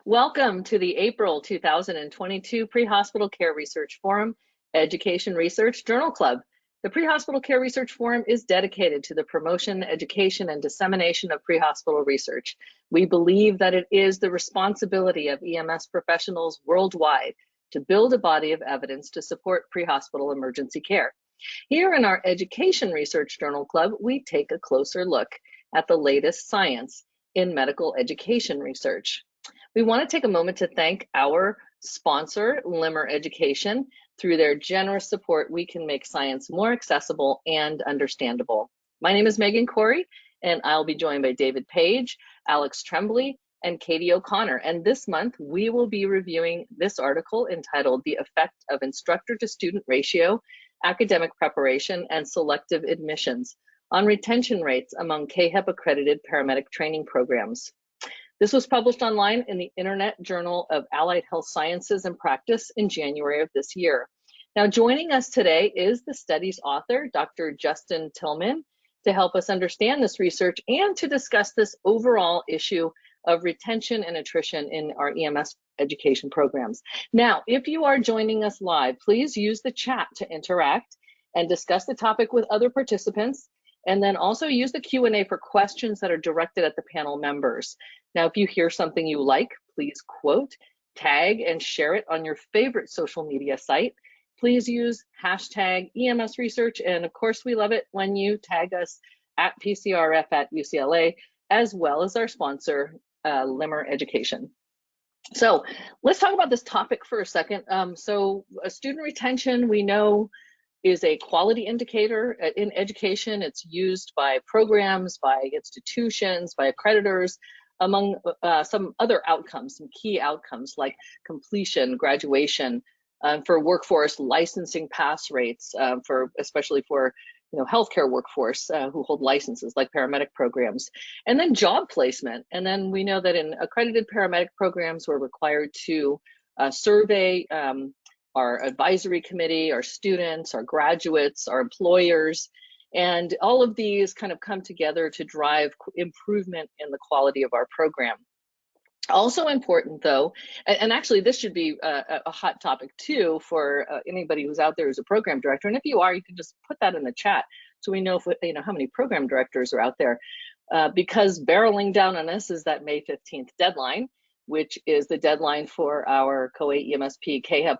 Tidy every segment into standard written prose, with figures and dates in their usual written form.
Welcome to the April 2022 Pre-Hospital Care Research Forum Education Research Journal Club. The Pre-Hospital Care Research Forum is dedicated to the promotion, education, and dissemination of pre-hospital research. We believe that it is the responsibility of EMS professionals worldwide to build a body of evidence to support pre-hospital emergency care. Here in our Education Research Journal Club, we take a closer look at the latest science in medical education research. We want to take a moment to thank our sponsor, Limmer Education. Through their generous support, we can make science more accessible and understandable. My name is Megan Corey, and I'll be joined by David Page, Alex Tremblay, and Katie O'Connor. And this month, we will be reviewing this article entitled The Effect of Instructor-to-Student Ratio, Academic Preparation, and Selective Admissions on Retention Rates among CAAHEP Accredited Paramedic Training Programs. This was published online in the Internet Journal of Allied Health Sciences and Practice in January of this year. Now, joining us today is the study's author, Dr. Justin Tillman, to help us understand this research and to discuss this overall issue of retention and attrition in our EMS education programs. Now, if you are joining us live, please use the chat to interact and discuss the topic with other participants. And then also use the Q&A for questions that are directed at the panel members. Now, if you hear something you like, please quote, tag, and share it on your favorite social media site. Please use hashtag EMS Research, and of course, we love it when you tag us at PCRF at UCLA, as well as our sponsor, Limmer Education. So let's talk about this topic for a second. Student retention, we know, is a quality indicator in education. It's used by programs, by institutions, by accreditors, among some other outcomes, some key outcomes like completion, graduation, for workforce licensing pass rates, especially for healthcare workforce who hold licenses like paramedic programs, and then job placement. And then we know that in accredited paramedic programs, we're required to survey our advisory committee, our students, our graduates, our employers, and all of these kind of come together to drive improvement in the quality of our program. Also important though, and actually this should be a hot topic too for anybody who's out there who's a program director, and if you are, you can just put that in the chat so we know if, how many program directors are out there, because barreling down on us is that May 15th deadline, which is the deadline for our COA EMSP CAAHEP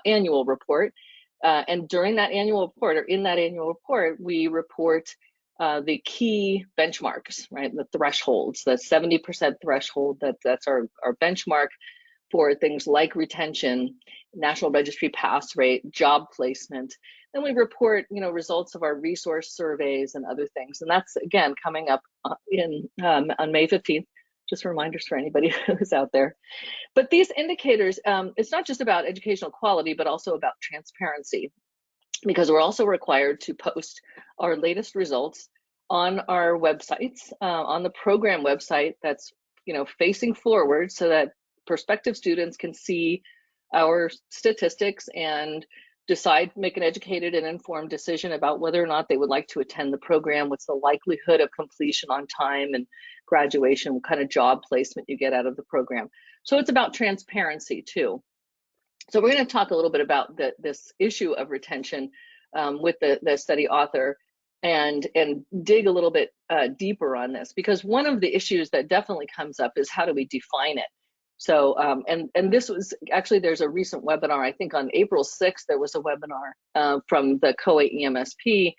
annual report. And during that annual report, or in that annual report, we report the key benchmarks, right? The thresholds, the 70% threshold, that's our benchmark for things like retention, national registry pass rate, job placement. Then we report, results of our resource surveys and other things. And that's, again, coming up on May 15th. Just reminders for anybody who's out there. But these indicators, it's not just about educational quality, but also about transparency, because we're also required to post our latest results on our websites, on the program website that's facing forward, so that prospective students can see our statistics and make an educated and informed decision about whether or not they would like to attend the program, what's the likelihood of completion on time and graduation, what kind of job placement you get out of the program. So it's about transparency too. So we're going to talk a little bit about this issue of retention with the study author and dig a little bit deeper on this, because one of the issues that definitely comes up is how do we define it? So, and this was actually, there's a recent webinar, I think on April 6th, there was a webinar from the COA EMSP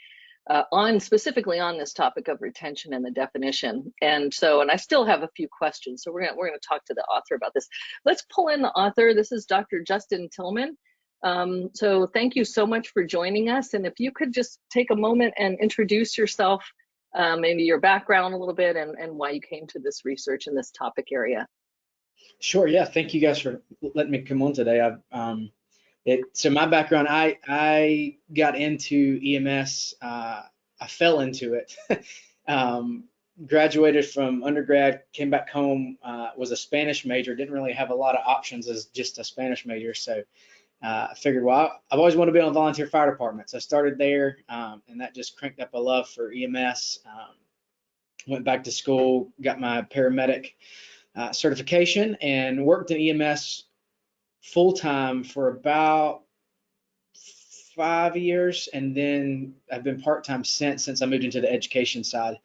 specifically on this topic of retention and the definition. And I still have a few questions. So we're gonna talk to the author about this. Let's pull in the author. This is Dr. Justin Tillman. So thank you so much for joining us. And if you could just take a moment and introduce yourself, maybe your background a little bit and why you came to this research in this topic area. Sure. Yeah. Thank you guys for letting me come on today. So my background, I got into EMS. I fell into it. Graduated from undergrad, came back home, was a Spanish major. Didn't really have a lot of options as just a Spanish major. So I figured, well, I've always wanted to be on a volunteer fire department. So I started there, and that just cranked up a love for EMS. Went back to school, got my paramedic certification and worked in EMS full-time for about 5 years, and then I've been part-time since I moved into the education side.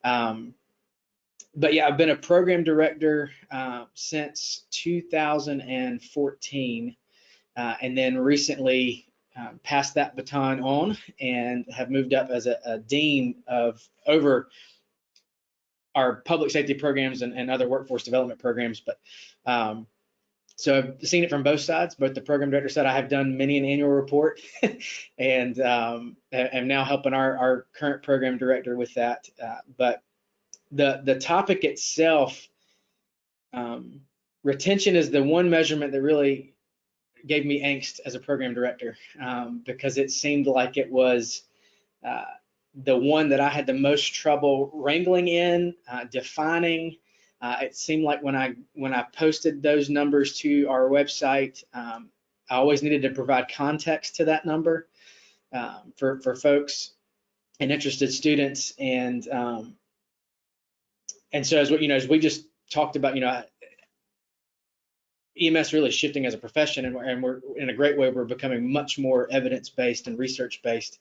But yeah, I've been a program director since 2014, and then recently passed that baton on and have moved up as a dean over our public safety programs and other workforce development programs. But so I've seen it from both sides. Both the program director side, I have done many an annual report, and am now helping our current program director with that. But the topic itself, retention is the one measurement that really gave me angst as a program director, because it seemed like it was the one that I had the most trouble wrangling in, defining. It seemed like when I posted those numbers to our website, I always needed to provide context to that number for folks and interested students. And so as we just talked about, EMS really shifting as a profession, and we're in a great way. We're becoming much more evidence-based and research-based.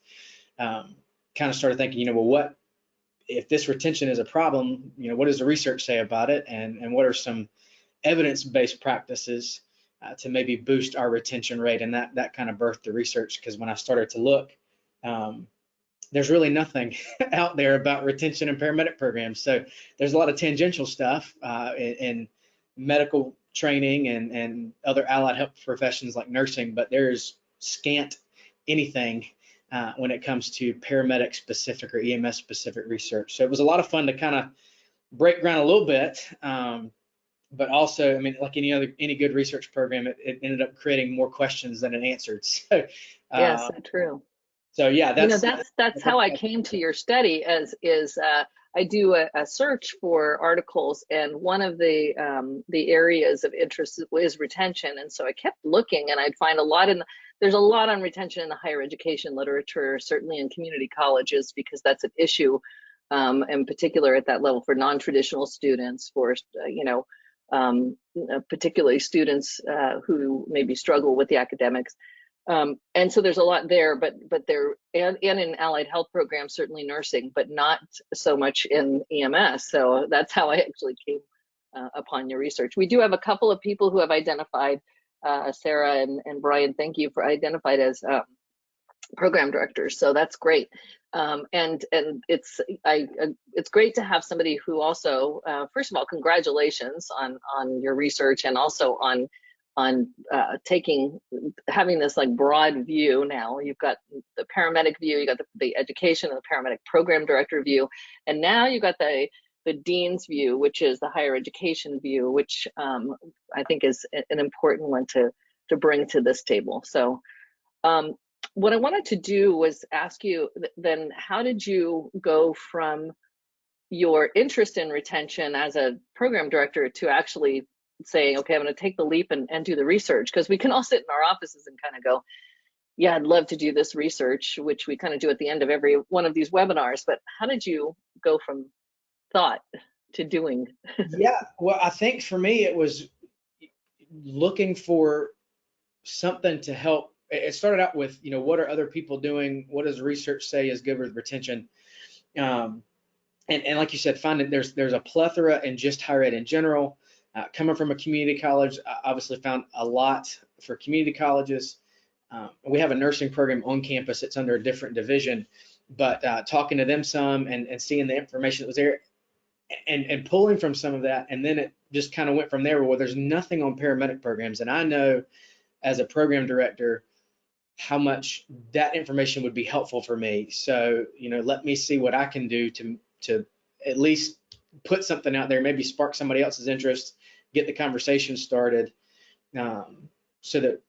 Kind of started thinking, well, what if this retention is a problem? What does the research say about it, and what are some evidence-based practices to maybe boost our retention rate? And that kind of birthed the research, because when I started to look, there's really nothing out there about retention and paramedic programs. So there's a lot of tangential stuff in medical training and other allied health professions like nursing, but there's scant anything when it comes to paramedic specific or EMS specific research. So it was a lot of fun to kind of break ground a little bit, but also, like any good research program, it ended up creating more questions than it answered. So yes, true. So yeah, that's how I came to your study. I do a search for articles, and one of the areas of interest is retention, and so I kept looking, and I'd find there's a lot on retention in the higher education literature, certainly in community colleges, because that's an issue, in particular at that level for non-traditional students, for particularly students who maybe struggle with the academics. And so there's a lot there, but there, and in allied health programs, certainly nursing, but not so much in EMS. So that's how I actually came upon your research. We do have a couple of people who have identified, Sarah and Brian, thank you, for identified as program directors. So that's great. And it's great to have somebody who also, first of all, congratulations on your research, and also on having this like broad view. Now you've got the paramedic view, you got the education and the paramedic program director view, and now you've got the dean's view, which is the higher education view, which I think is an important one to bring to this table. So what I wanted to do was ask you then, how did you go from your interest in retention as a program director to actually saying, okay, I'm going to take the leap and do the research? Because we can all sit in our offices and kind of go, yeah, I'd love to do this research, which we kind of do at the end of every one of these webinars. But how did you go from thought to doing? Yeah, well, I think for me, it was looking for something to help. It started out with, what are other people doing? What does research say is good with retention? And like you said, finding there's a plethora in just higher ed in general. Coming from a community college, I obviously found a lot for community colleges. We have a nursing program on campus. It's under a different division, but talking to them some and seeing the information that was there and pulling from some of that. And then it just kind of went from there. Well, there's nothing on paramedic programs. And I know as a program director how much that information would be helpful for me. So, let me see what I can do to at least put something out there, maybe spark somebody else's interest, get the conversation started, so that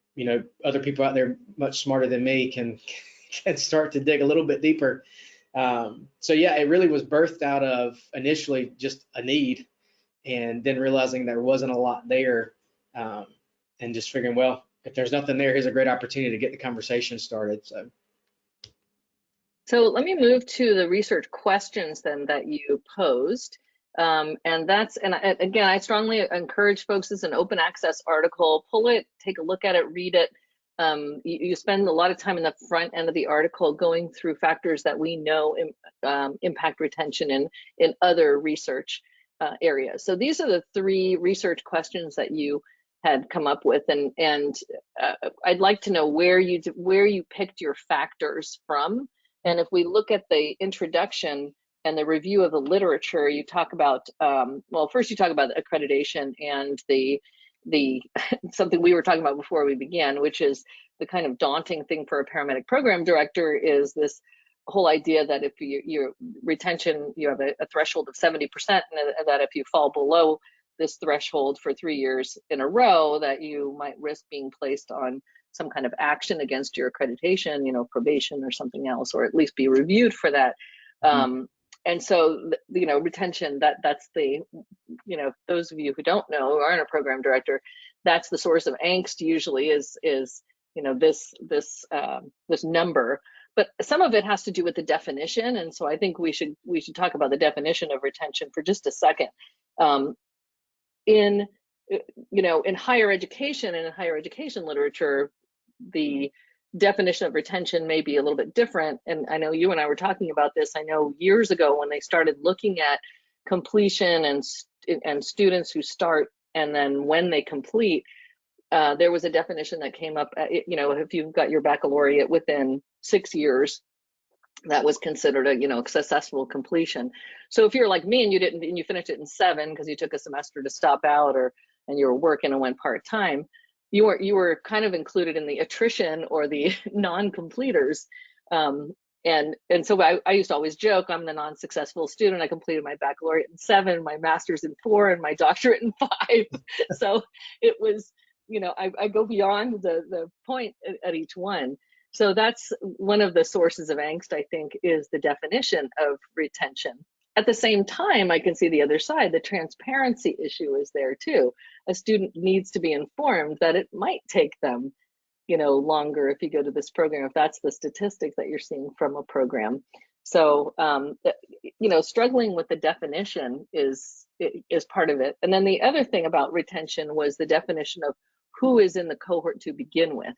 other people out there much smarter than me can start to dig a little bit deeper. So yeah, it really was birthed out of initially just a need, and then realizing there wasn't a lot there, and just figuring, well, if there's nothing there, here's a great opportunity to get the conversation started. So let me move to the research questions then that you posed. And that's, and again, I strongly encourage folks, it's an open access article, pull it, take a look at it, read it. You spend a lot of time in the front end of the article going through factors that we know impact retention in other research areas. So these are the 3 research questions that you had come up with, and I'd like to know where you picked your factors from. And if we look at the introduction and the review of the literature, you talk about, well, first you talk about accreditation and the something we were talking about before we began, which is the kind of daunting thing for a paramedic program director, is this whole idea that if your retention, you have a threshold of 70%, and that if you fall below this threshold for 3 years in a row, that you might risk being placed on some kind of action against your accreditation, probation or something else, or at least be reviewed for that. And so, retention, that's the, those of you who don't know, who aren't a program director, that's the source of angst usually is this number. But some of it has to do with the definition. And so I think we should talk about the definition of retention for just a second. In higher education and in higher education literature, the definition of retention may be a little bit different. And I know you and I were talking about this. I know years ago when they started looking at completion and students who start and then when they complete, there was a definition that came up, if you've got your baccalaureate within 6 years, that was considered a successful completion. So if you're like me and you finished it in 7 because you took a semester to stop out, and you were working and went part-time, you were kind of included in the attrition or the non-completers. And so I used to always joke, I'm the non-successful student. I completed my baccalaureate in 7, my master's in 4, and my doctorate in 5. So it was, I go beyond the point at each one. So that's one of the sources of angst, I think, is the definition of retention. At the same time, I can see the other side. The transparency issue is there too. A student needs to be informed that it might take them, longer if you go to this program, if that's the statistic that you're seeing from a program. So, struggling with the definition is part of it. And then the other thing about retention was the definition of who is in the cohort to begin with.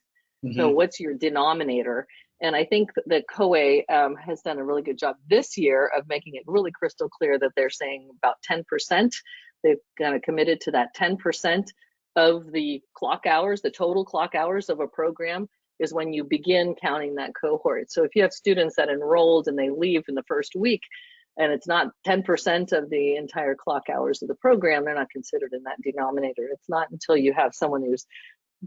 So what's your denominator? And I think the COA has done a really good job this year of making it really crystal clear that they're saying about 10%. They've kind of committed to that 10% of the clock hours, the total clock hours of a program is when you begin counting that cohort. So if you have students that enrolled and they leave in the first week, and it's not 10% of the entire clock hours of the program, they're not considered in that denominator. It's not until you have someone who's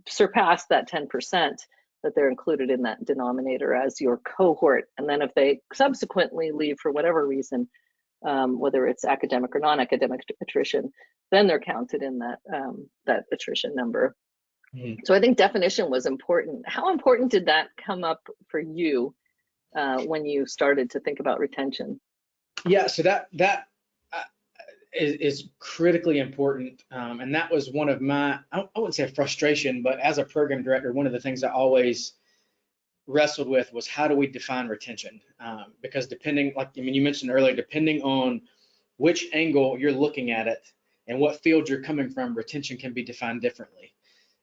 surpassed that 10% that they're included in that denominator as your cohort. And then if they subsequently leave for whatever reason, whether it's academic or non-academic attrition, then they're counted in that attrition number. So I think definition was important. How important did that come up for you when you started to think about retention? Yeah, so that is critically important. And that was one of my, I wouldn't say a frustration, but as a program director, one of the things I always wrestled with was how do we define retention? Because depending, you mentioned earlier, depending on which angle you're looking at it and what field you're coming from, retention can be defined differently.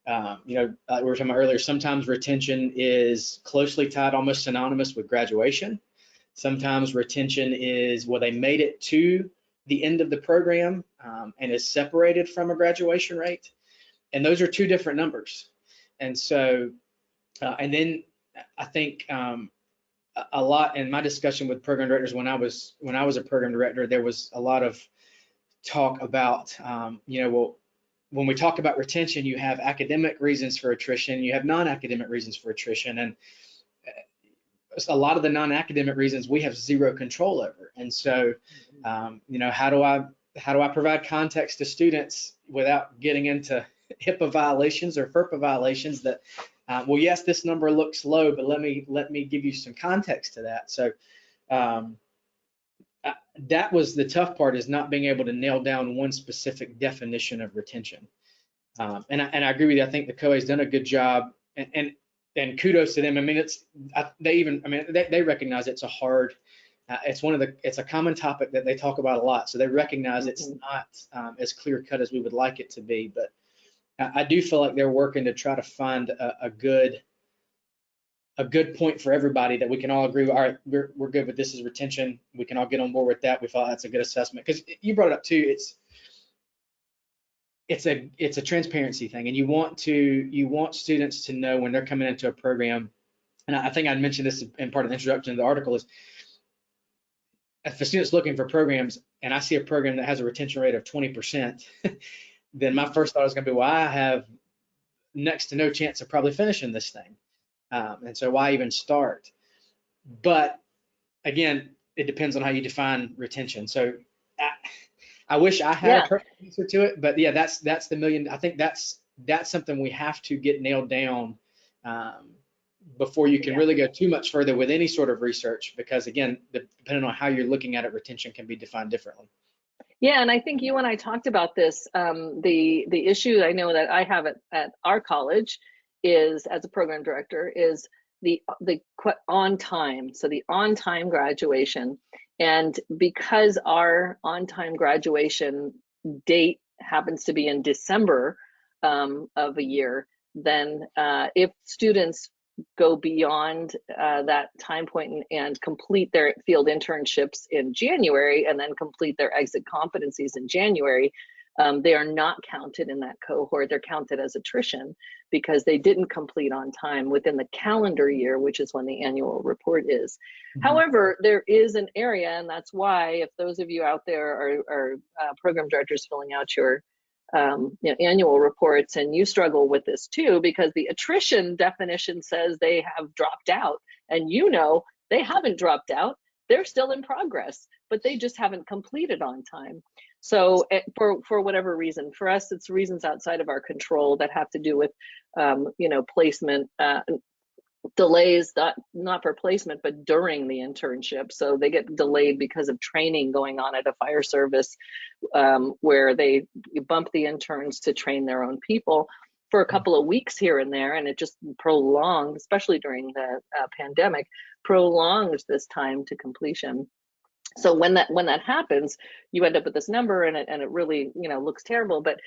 We were talking about earlier, sometimes retention is closely tied, almost synonymous with graduation. Sometimes retention is, well, they made it to the end of the program and is separated from a graduation rate. And those are 2 different numbers. And so, and then I think a lot in my discussion with program directors when I was a program director, there was a lot of talk about, well, when we talk about retention, you have academic reasons for attrition, you have non-academic reasons for attrition. And a lot of the non-academic reasons we have zero control over. And so, how do I provide context to students without getting into Hipaa violations or Ferpa violations that, well, yes, this number looks low, but let me give you some context to that. So that was the tough part, is not being able to nail down one specific definition of retention. And I agree with you. I think the COA has done a good job, and kudos to them. I mean, they recognize it's a hard It's a common topic that they talk about a lot. So they recognize it's not as clear cut as we would like it to be, but I do feel like they're working to try to find a good point for everybody that we can all agree, all right, we're good with this as retention. We can all get on board with that. We thought that's a good assessment. Because you brought it up too, it's a transparency thing, and you want students to know when they're coming into a program. And I think I mentioned this in part of the introduction to the article, is if a student's looking for programs and I see a program that has a retention rate of 20%, then my first thought is going to be, well, I have next to no chance of probably finishing this thing. And so why even start? But again, it depends on how you define retention. So I wish I had a perfect answer to it, but yeah, that's the million. I think that's something we have to get nailed down before you can really go too much further with any sort of research, because again, depending on how you're looking at it, retention can be defined differently. Yeah, and I think you and I talked about this. The issue I know that I have at our college is, as a program director, is the on time. So the on time graduation, and because our on time graduation date happens to be in December of a year, then if students go beyond that time point and complete their field internships in January and then complete their exit competencies in January, they are not counted in that cohort. They're counted as attrition because they didn't complete on time within the calendar year, which is when the annual report is. However, there is an area, and that's why if those of you out there are program directors filling out your annual reports, and you struggle with this too, because the attrition definition says they have dropped out, and they haven't dropped out. They're still in progress, but they just haven't completed on time. So for whatever reason, for us, it's reasons outside of our control that have to do with placement delays, not for placement, but during the internship. So they get delayed because of training going on at a fire service, where they bump the interns to train their own people for a couple of weeks here and there, and it just prolonged, especially during the pandemic, prolongs this time to completion. So when that happens, you end up with this number, and it really looks terrible. But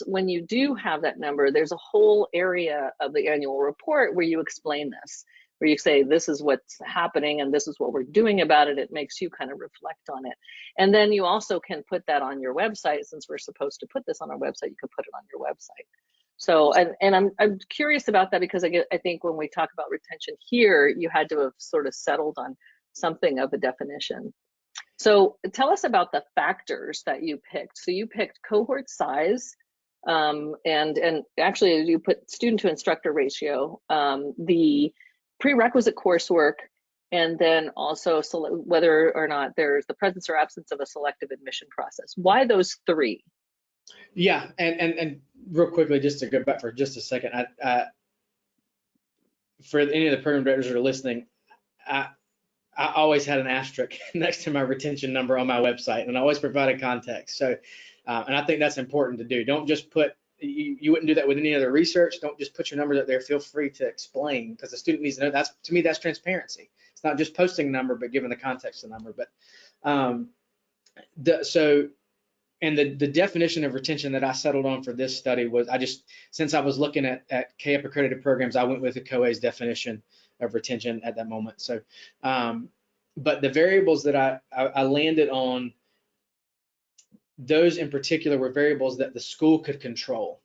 when you do have that number, there's a whole area of the annual report where you explain this, where you say this is what's happening and this is what we're doing about it. It makes you kind of reflect on it, and then you also can put that on your website. Since we're supposed to put this on our website, you can put it on your website. So and I'm curious about that, because I think when we talk about retention here, you had to have sort of settled on something of a definition. So tell us about the factors that you picked. So you picked cohort size, and actually you put student to instructor ratio, the prerequisite coursework, and then also whether or not there's the presence or absence of a selective admission process. Why those three? Yeah, and real quickly, just to go back for just a second, for any of the program directors that are listening, I always had an asterisk next to my retention number on my website, and I always provided context. So, and I think that's important to do. Don't just put, you wouldn't do that with any other research. Don't just put your numbers up there. Feel free to explain, because the student needs to know. To me, that's transparency. It's not just posting a number, but giving the context of the number. But the definition of retention that I settled on for this study was, since I was looking at CAAHEP accredited programs, I went with the COA's definition of retention at that moment. So, but the variables that I landed on, those in particular were variables that the school could control.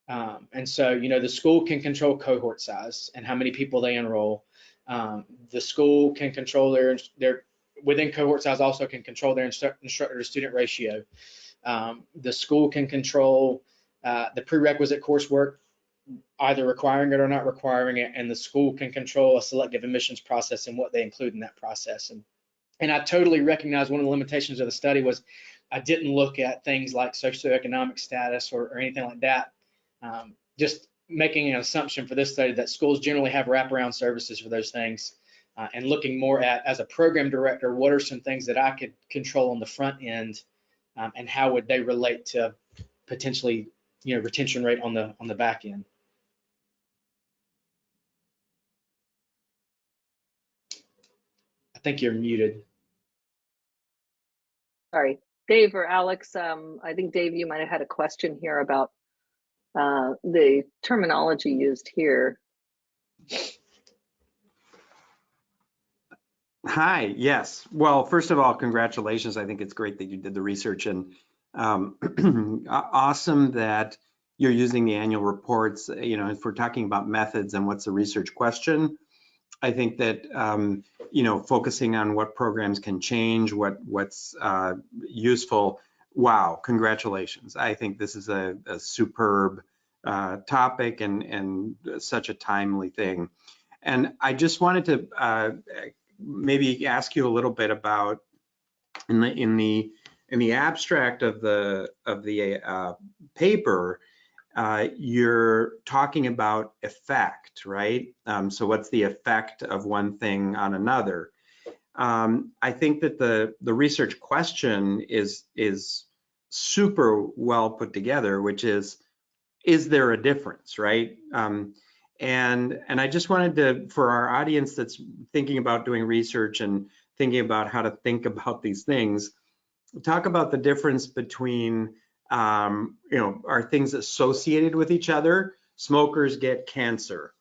And so, the school can control cohort size and how many people they enroll. The school can control their within cohort size, also can control their instructor to student ratio. The school can control the prerequisite coursework, either requiring it or not requiring it, and the school can control a selective admissions process and what they include in that process. And I totally recognize one of the limitations of the study was I didn't look at things like socioeconomic status or anything like that. Just making an assumption for this study that schools generally have wraparound services for those things, and looking more at, as a program director, what are some things that I could control on the front end, and how would they relate to potentially, retention rate on the back end. I think you're muted. Sorry, Dave or Alex, I think Dave, you might have had a question here about the terminology used here. Hi, yes. Well, first of all, congratulations. I think it's great that you did the research, and awesome that you're using the annual reports. You know, if we're talking about methods and what's the research question, I think that, you know, focusing on what programs can change, what's useful. Wow, congratulations. I think this is a superb topic and such a timely thing. And I just wanted to maybe ask you a little bit about in the abstract of the paper. You're talking about effect, right? So what's the effect of one thing on another? I think that the research question is super well put together, which is there a difference, right? And I just wanted to, for our audience that's thinking about doing research and thinking about how to think about these things, talk about the difference between, you know, are things associated with each other? Smokers get cancer.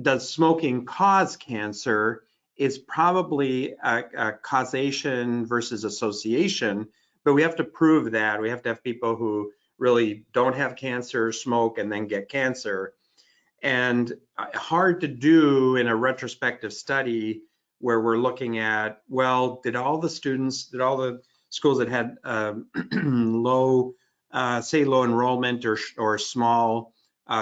Does smoking cause cancer? Is probably a causation versus association, but we have to prove that. We have to have people who really don't have cancer, smoke, and then get cancer. And hard to do in a retrospective study where we're looking at, well, did all the schools that had low enrollment or small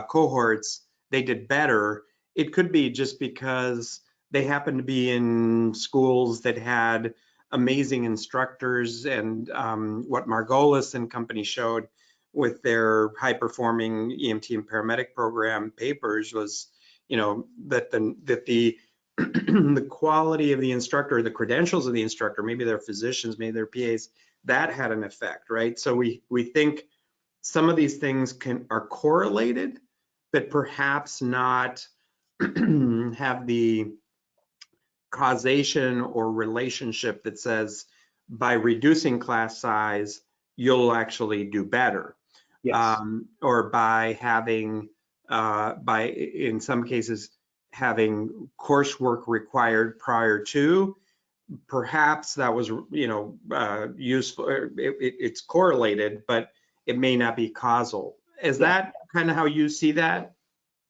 cohorts, they did better? It could be just because they happened to be in schools that had amazing instructors, and what Margolis and company showed with their high-performing EMT and paramedic program papers was, you know, that the the quality of the instructor, the credentials of the instructor, maybe they're physicians, maybe they're PAs, that had an effect, right? So we think some of these things are correlated, but perhaps not have the causation or relationship that says by reducing class size, you'll actually do better. Yes. Or by having, in some cases, having coursework required prior to, perhaps that was, you know, useful. It's correlated, but it may not be causal. Is that kind of how you see that?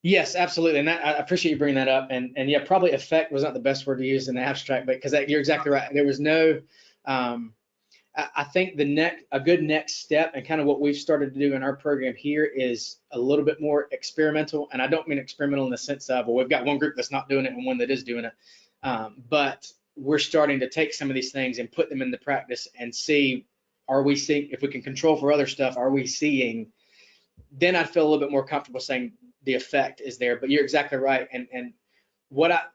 Yes, absolutely. And I appreciate you bringing that up. And yeah, probably effect was not the best word to use in the abstract, but because you're exactly right. There was no, I think a good next step, and kind of what we've started to do in our program here, is a little bit more experimental. And I don't mean experimental in the sense of, well, we've got one group that's not doing it and one that is doing it. But we're starting to take some of these things and put them into practice and see, are we seeing, if we can control for other stuff, are we seeing? Then I'd feel a little bit more comfortable saying the effect is there. But you're exactly right. And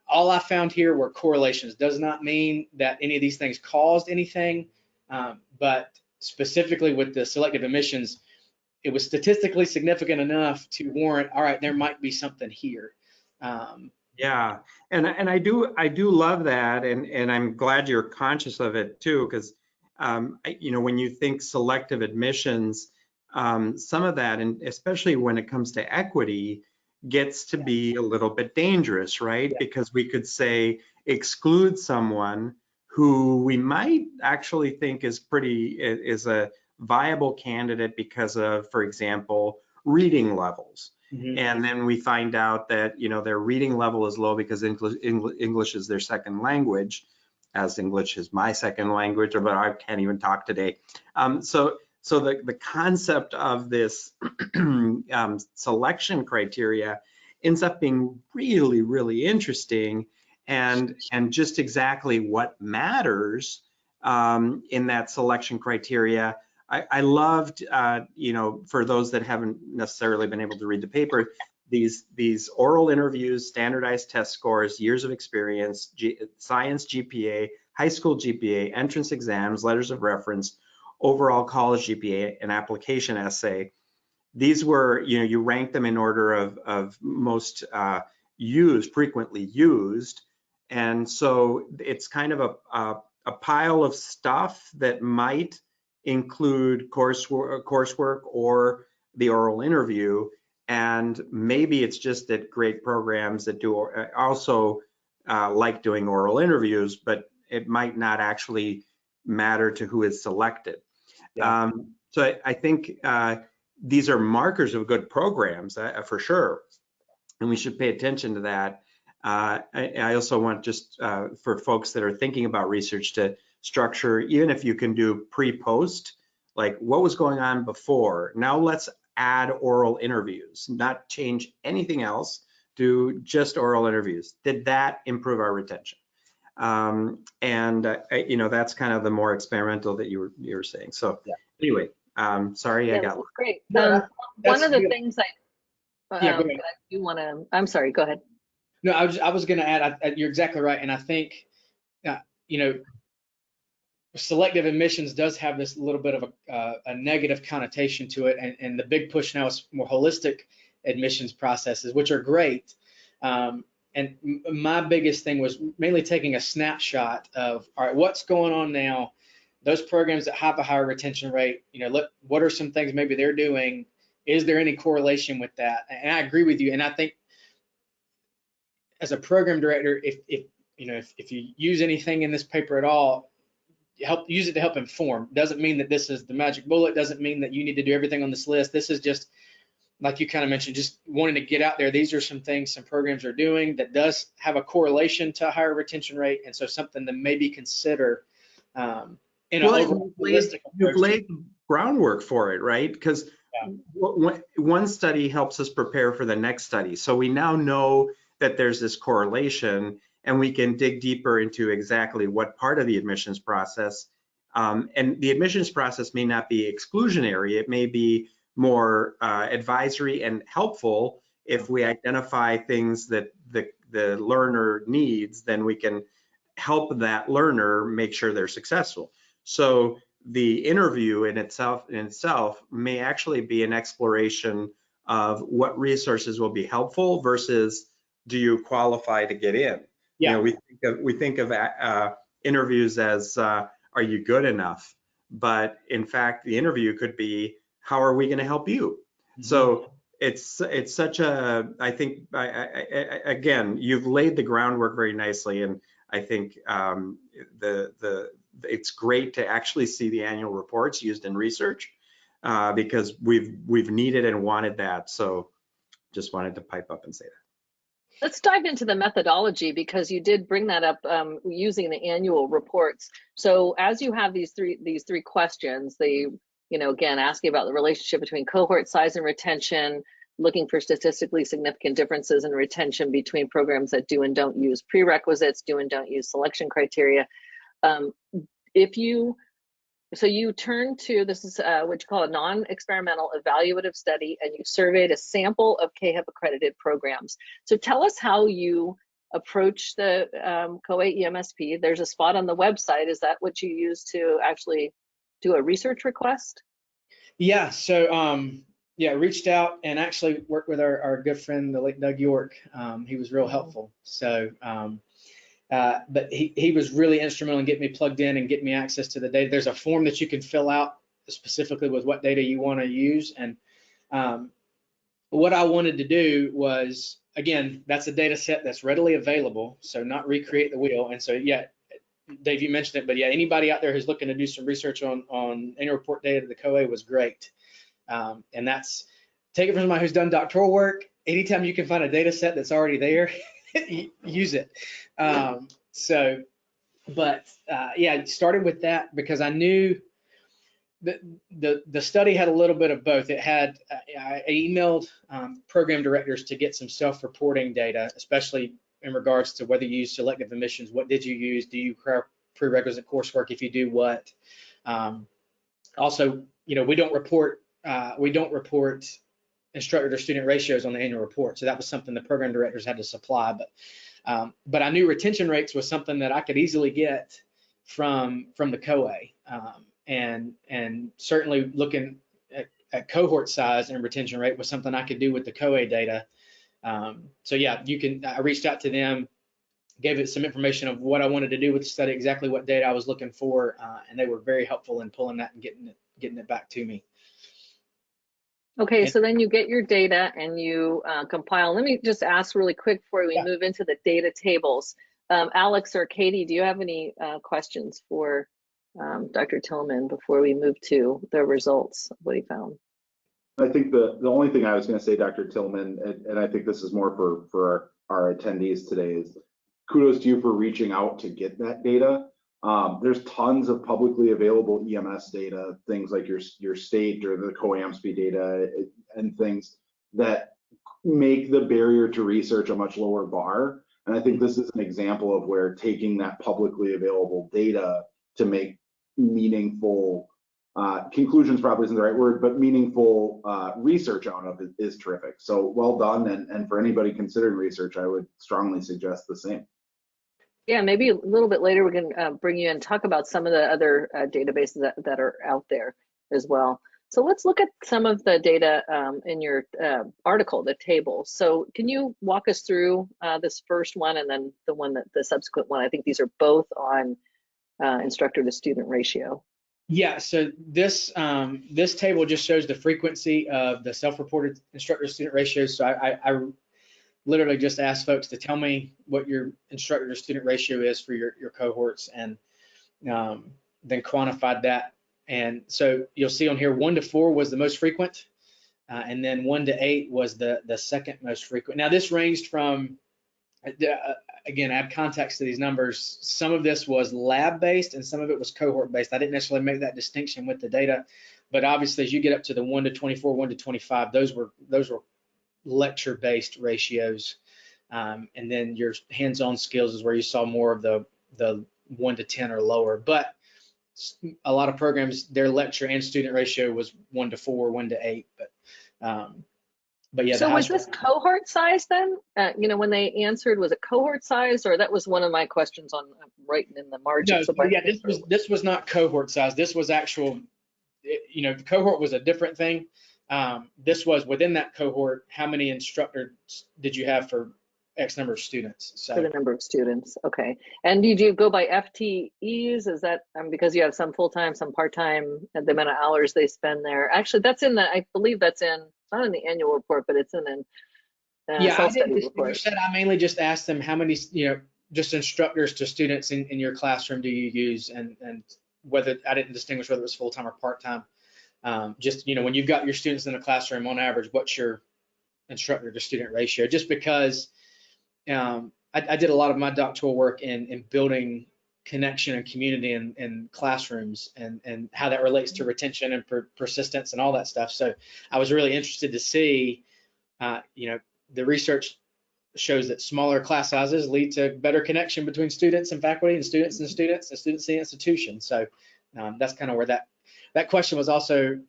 all I found here were correlations. Does not mean that any of these things caused anything. But specifically with the selective admissions, it was statistically significant enough to warrant, all right, there might be something here. Yeah, and I do love that, and I'm glad you're conscious of it too, because you know, when you think selective admissions, some of that, and especially when it comes to equity, gets to be a little bit dangerous, right? Because we could say exclude someone who we might actually think is a viable candidate because of, for example, reading levels. Mm-hmm. And then we find out that, you know, their reading level is low because English is their second language, as English is my second language, but I can't even talk today. So the concept of this selection criteria ends up being really, really interesting, and just exactly what matters in that selection criteria. I loved, you know, for those that haven't necessarily been able to read the paper, these oral interviews, standardized test scores, years of experience, science GPA, high school GPA, entrance exams, letters of reference, overall college GPA, and application essay. These were, you know, you rank them in order of most frequently used. And so it's kind of a pile of stuff that might include coursework or the oral interview, and maybe it's just that great programs that do also like doing oral interviews, but it might not actually matter to who is selected. Yeah. So I think these are markers of good programs for sure, and we should pay attention to that. I also want just for folks that are thinking about research to structure, even if you can do pre-post, like what was going on before. Now let's add oral interviews, not change anything else, do just oral interviews. Did that improve our retention? You know, that's kind of the more experimental that you were saying. So yeah. Anyway, sorry, Yeah, I got this is great. No, one of the good. things Yeah, go ahead. that I do want to, I'm sorry, go ahead. No, I was going to add, you're exactly right. And I think, you know, selective admissions does have this little bit of a negative connotation to it. And the big push now is more holistic admissions processes, which are great. And my biggest thing was mainly taking a snapshot of, all right, what's going on now? Those programs that have a higher retention rate, you know, what are some things maybe they're doing? Is there any correlation with that? And I agree with you. And I think as a program director, if you use anything in this paper at all, use it to help inform. Doesn't mean that this is the magic bullet. Doesn't mean that you need to do everything on this list. This is just, like you kind of mentioned, just wanting to get out there. These are some things some programs are doing that does have a correlation to a higher retention rate, and so something to maybe consider in an overall holistic approach. You've laid groundwork for it, right? Because one study helps us prepare for the next study. So we now know that there's this correlation, and we can dig deeper into exactly what part of the admissions process. And the admissions process may not be exclusionary. It may be more advisory and helpful. If we identify things that the learner needs, then we can help that learner make sure they're successful. So the interview in itself may actually be an exploration of what resources will be helpful versus do you qualify to get in? Yeah. You know, we think of interviews as are you good enough? But in fact, the interview could be, how are we going to help you? Mm-hmm. So it's such a, I think, again, you've laid the groundwork very nicely, and I think it's great to actually see the annual reports used in research because we've needed and wanted that. So just wanted to pipe up and say that. Let's dive into the methodology, because you did bring that up using the annual reports. So as you have these three questions, they, you know, again, asking about the relationship between cohort size and retention, looking for statistically significant differences in retention between programs that do and don't use prerequisites, do and don't use selection criteria. So you turn to, this is what you call a non-experimental evaluative study, and you surveyed a sample of CAAHEP accredited programs. So tell us how you approach the COA EMSP. There's a spot on the website. Is that what you use to actually do a research request? Yeah, so yeah, reached out and actually worked with our good friend, the late Doug York. He was real helpful. So but he was really instrumental in getting me plugged in and getting me access to the data. There's a form that you can fill out specifically with what data you want to use. And what I wanted to do was, again, that's a data set that's readily available, so not recreate the wheel. And so, yeah, Dave, you mentioned it, but yeah, anybody out there who's looking to do some research on annual report data to the COA was great. And that's, take it from somebody who's done doctoral work. Anytime you can find a data set that's already there, use it. Yeah, started with that because I knew that the study had a little bit of both. It had, I emailed program directors to get some self-reporting data, especially in regards to whether you use selective admissions. What did you use? Do you require prerequisite coursework? If you do, what? Also, you know, we don't report instructor-to-student ratios on the annual report, so that was something the program directors had to supply. But I knew retention rates was something that I could easily get from the COA, and certainly looking at cohort size and retention rate was something I could do with the COA data. So yeah, I reached out to them, gave it some information of what I wanted to do with the study, exactly what data I was looking for, and they were very helpful in pulling that and getting it back to me. Okay, And, so then you get your data and you compile. Let me just ask really quick before we move into the data tables. Alex or Katie, do you have any questions for Dr. Tillman before we move to the results of what he found? I think the only thing I was going to say, Dr. Tillman, and I think this is more for our attendees today, is kudos to you for reaching out to get that data. There's tons of publicly available EMS data, things like your state or the COAMSP data and things that make the barrier to research a much lower bar. And I think this is an example of where taking that publicly available data to make meaningful conclusions probably isn't the right word, but meaningful research out of it is terrific. So well done. And for anybody considering research, I would strongly suggest the same. Yeah, maybe a little bit later we can bring you in and talk about some of the other databases that are out there as well. So let's look at some of the data in your article, the table. So can you walk us through this first one and then the subsequent one? I think these are both on instructor-to-student ratio. yeah, so this table just shows the frequency of the self-reported instructor-to-student ratios. So I literally just asked folks to tell me what your instructor-to-student ratio is for your cohorts, and then quantified that. And so you'll see on here 1 to 4 was the most frequent, and then 1 to 8 was the second most frequent. Now this ranged from, again, add context to these numbers. Some of this was lab-based and some of it was cohort-based. I didn't necessarily make that distinction with the data, but obviously as you get up to the 1 to 24, 1 to 25, those were lecture-based ratios. And then your hands-on skills is where you saw more of the 1 to 10 or lower. But a lot of programs, their lecture and student ratio was 1 to 4, 1 to 8. But yeah. So was this cohort size then? When they answered, was it cohort size, or that was one of my questions on writing in the margin? No, so yeah, this was not cohort size. This was actual. The cohort was a different thing. This was within that cohort. How many instructors did you have for X number of students? So for the number of students, okay. And did you go by FTEs? Is that because you have some full-time, some part-time, and the amount of hours they spend there? Actually, that's in the, I believe that's in, it's not in the annual report, but it's in an self-study report. I mainly just asked them how many, just instructors to students in your classroom do you use, and whether, I didn't distinguish whether it was full-time or part-time. Just, when you've got your students in the classroom on average, what's your instructor to student ratio? Just because I did a lot of my doctoral work in building connection and community in classrooms, and how that relates to retention and persistence and all that stuff. So I was really interested to see, the research shows that smaller class sizes lead to better connection between students and faculty, and students and students and students and institutions. So that's kind of where that question was also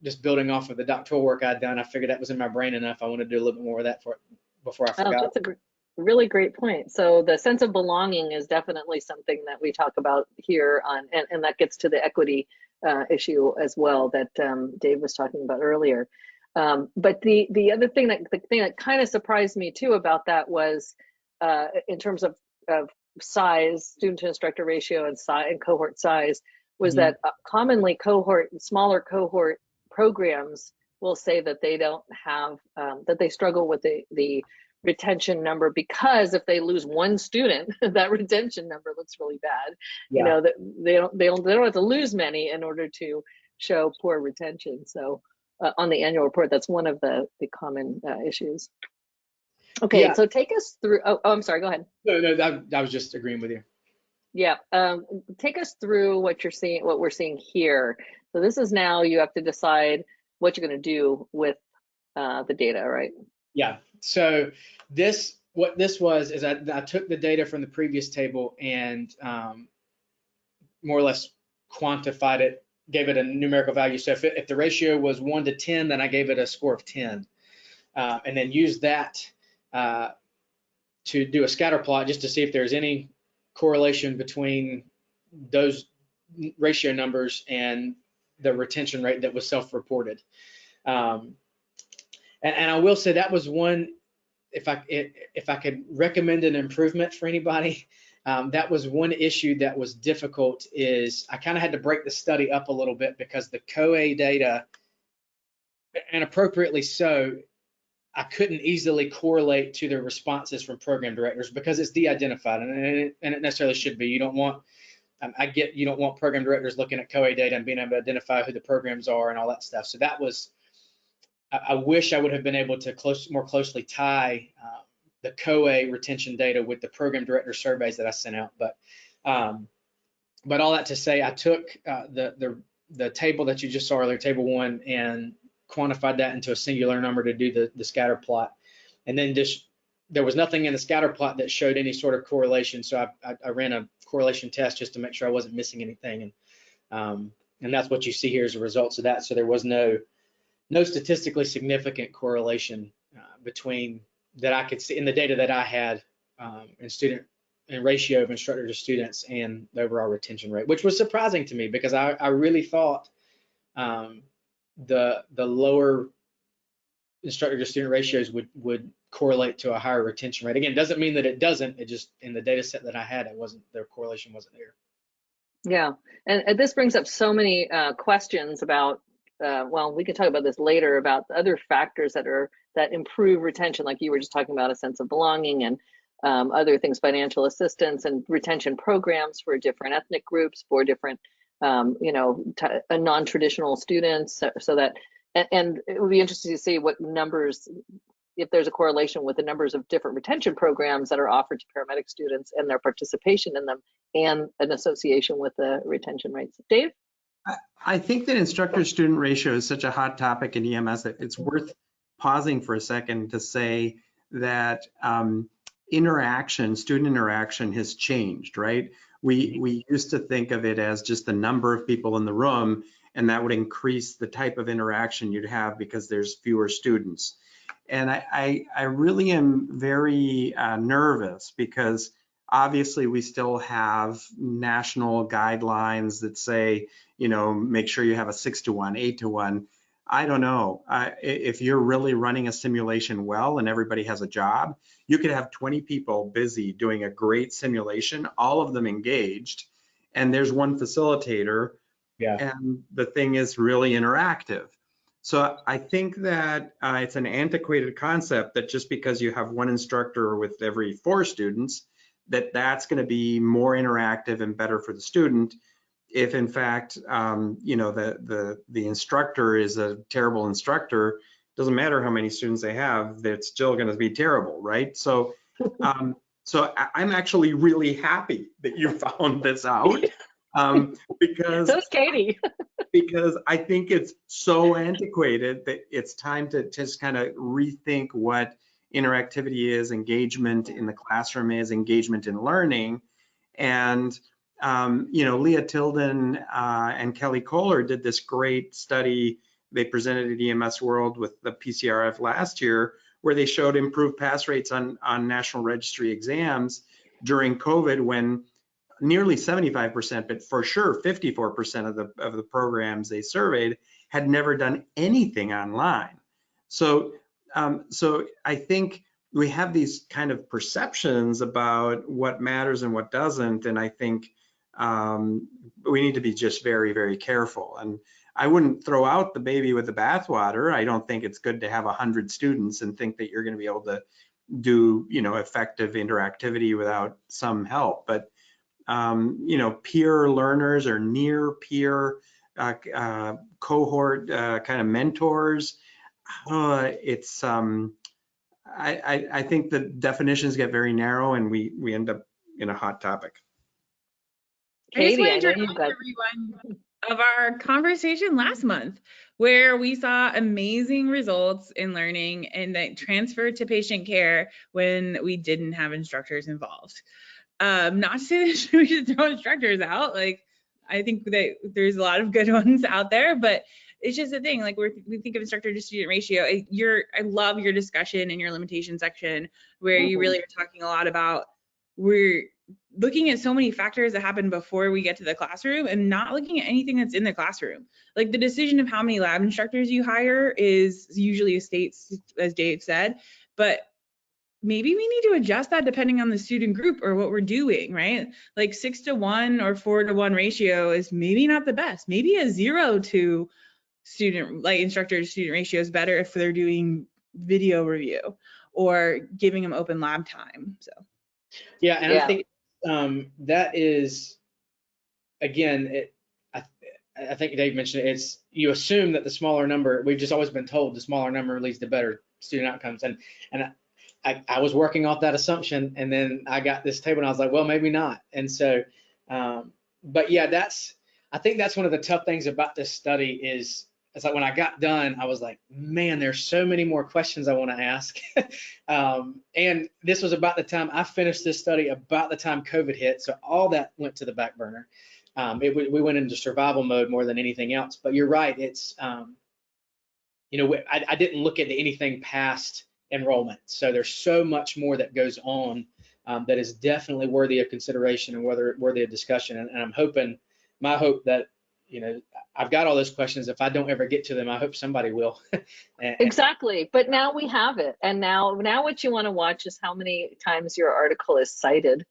just building off of the doctoral work I'd done. I figured that was in my brain enough. I wanted to do a little bit more of that before I forgot. Oh, that's a really great point. So the sense of belonging is definitely something that we talk about here on, and that gets to the equity issue as well that Dave was talking about earlier. But the other thing that kind of surprised me too about that was in terms of size, student to instructor ratio and cohort size, was that commonly smaller cohort programs will say that they don't have, that they struggle with the retention number, because if they lose one student, that retention number looks really bad. Yeah. They don't have to lose many in order to show poor retention. So on the annual report, that's one of the common issues. Okay, yeah. So take us through. Oh, I'm sorry. Go ahead. No, I was just agreeing with you. Yeah, take us through what we're seeing here. So this is now you have to decide what you're going to do with the data, right? Yeah. So what this was is I took the data from the previous table and more or less quantified it, gave it a numerical value. So if the ratio was 1 to 10, then I gave it a score of 10, and then used that to do a scatter plot just to see if there's any correlation between those ratio numbers and the retention rate that was self-reported. And I will say that was one, if I could recommend an improvement for anybody, that was one issue that was difficult. Is I kind of had to break the study up a little bit because the COA data, and appropriately so, I couldn't easily correlate to the responses from program directors because it's de-identified, and it necessarily should be. You don't want, I get you don't want program directors looking at COA data and being able to identify who the programs are and all that stuff. So that was, I wish I would have been able to more closely tie the COA retention data with the program director surveys that I sent out. But all that to say, I took the table that you just saw earlier, table 1, and quantified that into a singular number to do the scatter plot. And then there was nothing in the scatter plot that showed any sort of correlation. So I ran a correlation test just to make sure I wasn't missing anything. And that's what you see here as a result of that. So there was no statistically significant correlation between that I could see in the data that I had in ratio of instructor to students and the overall retention rate, which was surprising to me because I really thought the lower instructor to student ratios would correlate to a higher retention rate. Again, it doesn't mean that it doesn't. It just, in the data set that I had, their correlation wasn't there. Yeah, and this brings up so many questions about, well, we can talk about this later, about the other factors that improve retention, like you were just talking about, a sense of belonging and other things, financial assistance and retention programs for different ethnic groups, for different, non-traditional students, so that, and it would be interesting to see what numbers, if there's a correlation with the numbers of different retention programs that are offered to paramedic students and their participation in them, and an association with the retention rates. Dave? I think that instructor-student ratio is such a hot topic in EMS that it's worth pausing for a second to say that student interaction has changed, right? We used to think of it as just the number of people in the room, and that would increase the type of interaction you'd have because there's fewer students. And I really am very nervous because obviously we still have national guidelines that say, make sure you have a 6-to-1, 8-to-1. I don't know. If you're really running a simulation well and everybody has a job, you could have 20 people busy doing a great simulation, all of them engaged, and there's one facilitator, and the thing is really interactive. So I think that it's an antiquated concept that just because you have one instructor with every 4 students, that's going to be more interactive and better for the student. If in fact, the instructor is a terrible instructor, doesn't matter how many students they have, it's still going to be terrible, right? So, I'm actually really happy that you found this out, because So is Katie. because I think it's so antiquated that it's time to just kind of rethink what interactivity is, engagement in the classroom is, engagement in learning. And Leah Tilden and Kelly Kohler did this great study they presented at EMS World with the PCRF last year, where they showed improved pass rates on National Registry exams during COVID, when nearly 75%, but for sure 54% of the programs they surveyed had never done anything online. So I think we have these kind of perceptions about what matters and what doesn't, and I think we need to be just very, very careful. And I wouldn't throw out the baby with the bathwater. I don't think it's good to have 100 students and think that you're going to be able to do, effective interactivity without some help. But peer learners or near peer cohort kind of mentors, I think the definitions get very narrow and we end up in a hot topic. Katie, I just wanted to remind everyone of our conversation last month, where we saw amazing results in learning and that transferred to patient care when we didn't have instructors involved. Not to say that we should throw instructors out. Like, I think that there's a lot of good ones out there, but it's just a thing. Like, we think of instructor to student ratio. I love your discussion in your limitation section, where you really are talking a lot about, we're looking at so many factors that happen before we get to the classroom and not looking at anything that's in the classroom. Like, the decision of how many lab instructors you hire is usually a state, as Dave said, but maybe we need to adjust that depending on the student group or what we're doing, right? Like 6-to-1 or 4-to-1 ratio is maybe not the best. Maybe a 0 to student, like instructor to student ratio is better if they're doing video review or giving them open lab time. So yeah, and I think that is, again, I think Dave mentioned it, it's, you assume that the smaller number, we've just always been told the smaller number leads to better student outcomes, and I was working off that assumption, and then I got this table and I was like, well, maybe not. And so, but yeah, I think that's one of the tough things about this study is, it's like when I got done, I was like, man, there's so many more questions I want to ask. And this was about the time I finished this study, about the time COVID hit. So all that went to the back burner. We went into survival mode more than anything else. But you're right. It's, you know, I didn't look at anything past enrollment. So there's so much more that goes on that is definitely worthy of consideration and worthy of discussion. And I'm hoping, my hope that, you know, I've got all those questions. If I don't ever get to them, I hope somebody will. Exactly. But now we have it. And now what you want to watch is how many times your article is cited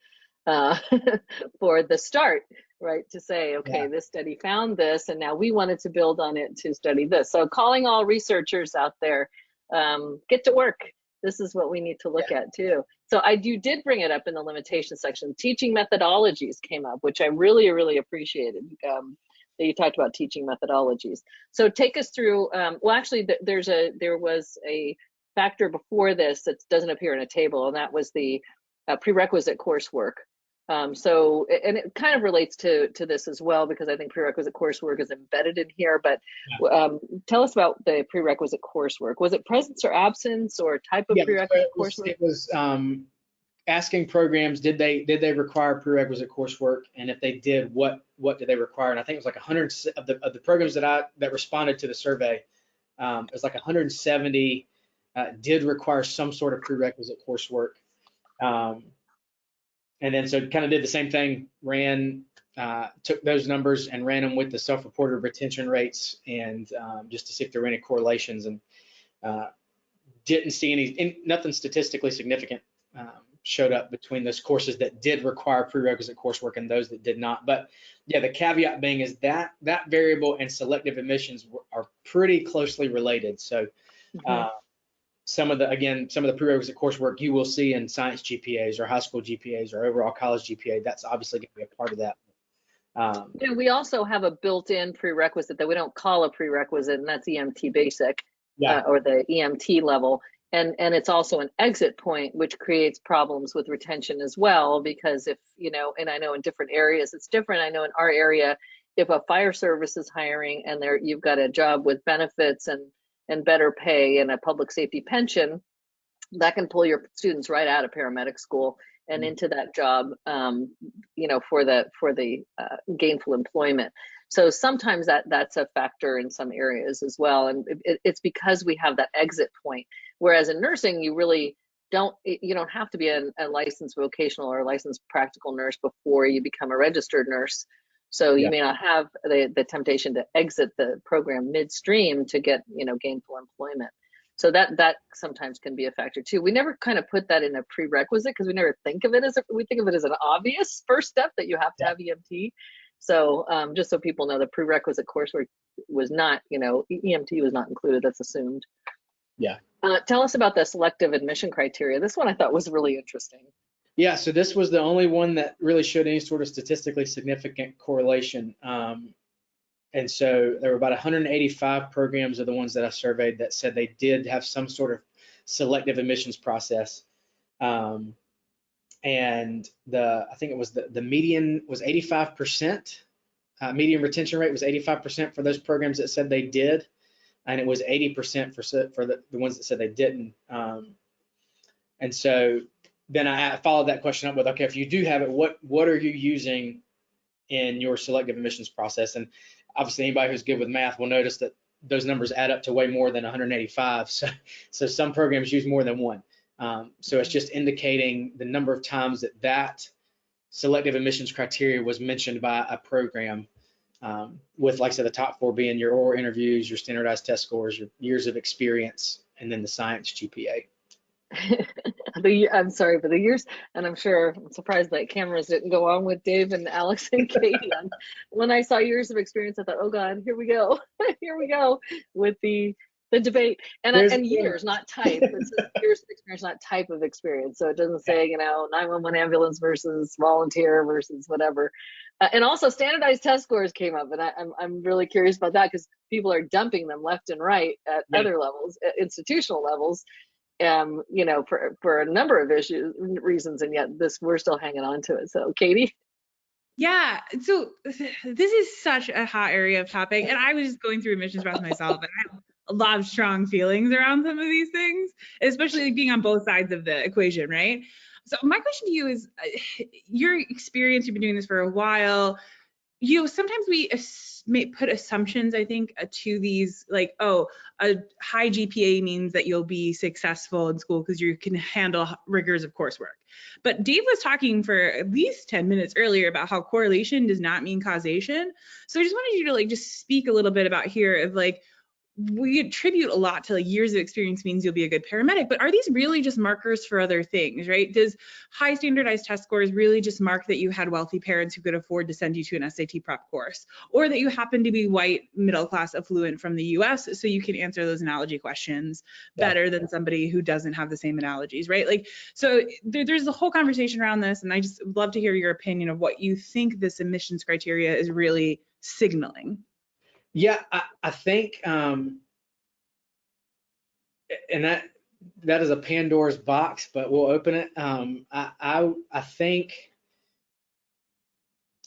for the start, right? To say, okay, this study found this, and now we wanted to build on it to study this. So calling all researchers out there, get to work. This is what we need to look at too. So you did bring it up in the limitation section. Teaching methodologies came up, which I really, really appreciated. That you talked about teaching methodologies. So take us through, well, actually there was a factor before this that doesn't appear in a table, and that was the prerequisite coursework. So, and it kind of relates to this as well, because I think prerequisite coursework is embedded in here, but tell us about the prerequisite coursework. Was it presence or absence or type of prerequisite coursework? It was asking programs, did they require prerequisite coursework, and if they did, what did they require? And I think it was like 100 of the programs that responded to the survey. It was like 170 did require some sort of prerequisite coursework, and then so kind of did the same thing, took those numbers and ran them with the self-reported retention rates, and just to see if there were any correlations, and didn't see nothing statistically significant showed up between those courses that did require prerequisite coursework and those that did not. But yeah, the caveat being is that variable and selective admissions are pretty closely related. So some of the prerequisite coursework you will see in science GPAs or high school GPAs or overall college GPA, that's obviously going to be a part of that. Yeah, we also have a built-in prerequisite that we don't call a prerequisite, and that's EMT basic, or the EMT level. And it's also an exit point, which creates problems with retention as well, because if, you know, and I know in different areas it's different. I know in our area, if a fire service is hiring and you've got a job with benefits and better pay and a public safety pension, that can pull your students right out of paramedic school and into that job, you know, for the gainful employment. So sometimes that's a factor in some areas as well. And it's because we have that exit point. Whereas in nursing, you really don't have to be a licensed vocational or a licensed practical nurse before you become a registered nurse. So you may not have the temptation to exit the program midstream to get, you know, gainful employment. So that sometimes can be a factor too. We never kind of put that in a prerequisite because we never think of it we think of it as an obvious first step that you have to have EMT. So just so people know, the prerequisite coursework was not, you know, EMT was not included. That's assumed. Yeah. Tell us about the selective admission criteria. This one I thought was really interesting. Yeah, so this was the only one that really showed any sort of statistically significant correlation. And so there were about 185 programs of the ones that I surveyed that said they did have some sort of selective admissions process. And I think it was the median was 85%. Median retention rate was 85% for those programs that said they did, and it was 80% for the ones that said they didn't. And so then I followed that question up with, okay, if you do have it, what are you using in your selective admissions process? And obviously anybody who's good with math will notice that those numbers add up to way more than 185. So some programs use more than one. So it's just indicating the number of times that selective admissions criteria was mentioned by a program, with, like I said, the top four being your oral interviews, your standardized test scores, your years of experience, and then the science GPA. I'm sorry, for the years, and I'm surprised that cameras didn't go on with Dave and Alex and Katie. When I saw years of experience, I thought, oh God, here we go, here we go with the debate. And years, not type. It says years of experience, not type of experience. So it doesn't say, 911 ambulance versus volunteer versus whatever. And also standardized test scores came up, and I'm really curious about that because people are dumping them left and right at other levels, at institutional levels. For a number of reasons, and yet we're still hanging on to it. So, Katie? Yeah, so this is such a hot area of topic, and I was just going through admissions process myself, and I have a lot of strong feelings around some of these things, especially being on both sides of the equation, right? So my question to you is, your experience, you've been doing this for a while, sometimes we may put assumptions, I think, to these, like, oh, a high GPA means that you'll be successful in school because you can handle rigors of coursework. But Dave was talking for at least 10 minutes earlier about how correlation does not mean causation. So I just wanted you to just speak a little bit about here of we attribute a lot to years of experience means you'll be a good paramedic, but are these really just markers for other things, right? Does high standardized test scores really just mark that you had wealthy parents who could afford to send you to an SAT prep course, or that you happen to be white, middle class, affluent from the US, so you can answer those analogy questions better than somebody who doesn't have the same analogies, right? So there's a whole conversation around this, and I just would love to hear your opinion of what you think this admissions criteria is really signaling. Yeah, I think, and that is a Pandora's box, but we'll open it. I think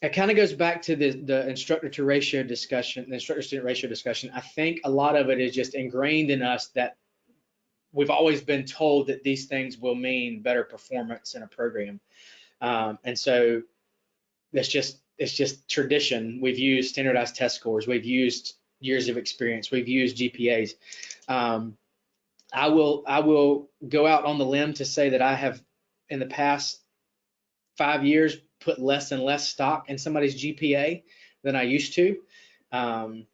it kind of goes back to the instructor-to-student ratio discussion, the instructor-student ratio discussion. I think a lot of it is just ingrained in us that we've always been told that these things will mean better performance in a program, and so it's just tradition. We've used standardized test scores. We've used years of experience. We've used GPAs. I will go out on the limb to say that I have, in the past 5 years, put less and less stock in somebody's GPA than I used to. And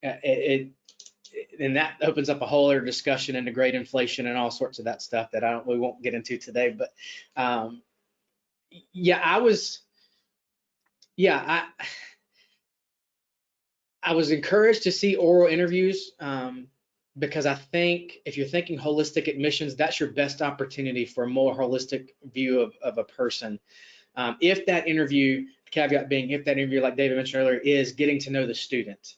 that opens up a whole other discussion into grade inflation and all sorts of that stuff that we won't get into today. But I was encouraged to see oral interviews, because I think if you're thinking holistic admissions, that's your best opportunity for a more holistic view of a person. If that interview, the caveat being, if that interview, like David mentioned earlier, is getting to know the student,